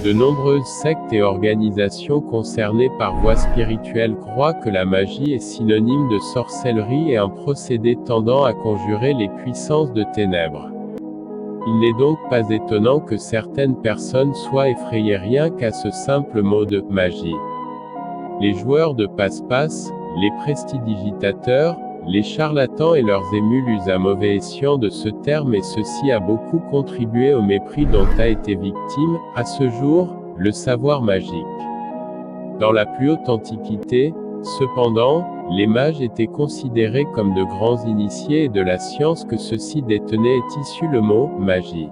De nombreuses sectes et organisations concernées par voie spirituelle croient que la magie est synonyme de sorcellerie et un procédé tendant à conjurer les puissances de ténèbres. Il n'est donc pas étonnant que certaines personnes soient effrayées rien qu'à ce simple mot de « magie ». Les joueurs de passe-passe, les prestidigitateurs, les charlatans et leurs émules usent à mauvais escient de ce terme et ceci a beaucoup contribué au mépris dont a été victime, à ce jour, le savoir magique. Dans la plus haute antiquité, cependant, les mages étaient considérés comme de grands initiés et de la science que ceux-ci détenaient est issu le mot « magie ».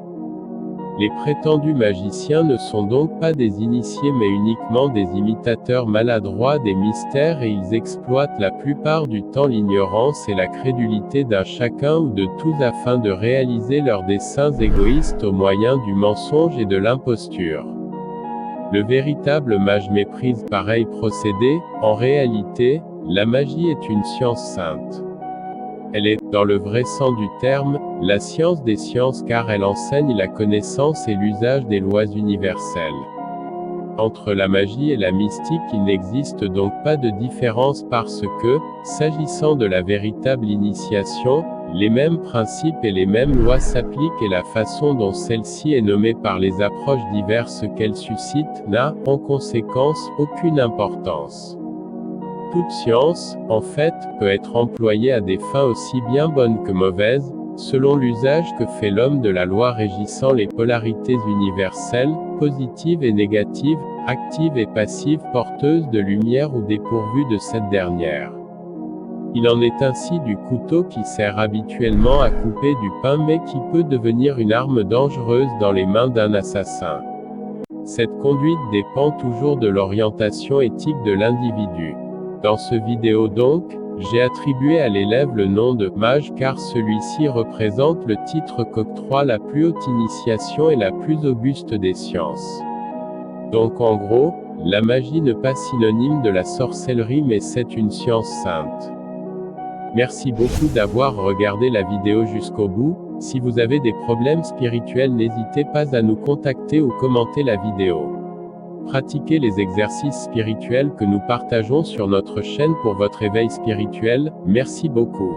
Les prétendus magiciens ne sont donc pas des initiés mais uniquement des imitateurs maladroits des mystères et ils exploitent la plupart du temps l'ignorance et la crédulité d'un chacun ou de tous afin de réaliser leurs desseins égoïstes au moyen du mensonge et de l'imposture. Le véritable mage méprise pareil procédé. En réalité, la magie est une science sainte. Elle est, dans le vrai sens du terme, la science des sciences car elle enseigne la connaissance et l'usage des lois universelles. Entre la magie et la mystique il n'existe donc pas de différence parce que, s'agissant de la véritable initiation, les mêmes principes et les mêmes lois s'appliquent et la façon dont celle-ci est nommée par les approches diverses qu'elle suscite n'a, en conséquence, aucune importance. Toute science, en fait, peut être employée à des fins aussi bien bonnes que mauvaises, selon l'usage que fait l'homme de la loi régissant les polarités universelles, positives et négatives, actives et passives porteuses de lumière ou dépourvues de cette dernière. Il en est ainsi du couteau qui sert habituellement à couper du pain mais qui peut devenir une arme dangereuse dans les mains d'un assassin. Cette conduite dépend toujours de l'orientation éthique de l'individu. Dans ce vidéo donc, j'ai attribué à l'élève le nom de « mage » car celui-ci représente le titre qu'octroie la plus haute initiation et la plus auguste des sciences. Donc en gros, la magie n'est pas synonyme de la sorcellerie mais c'est une science sainte. Merci beaucoup d'avoir regardé la vidéo jusqu'au bout. Si vous avez des problèmes spirituels n'hésitez pas à nous contacter ou commenter la vidéo. Pratiquez les exercices spirituels que nous partageons sur notre chaîne pour votre éveil spirituel. Merci beaucoup.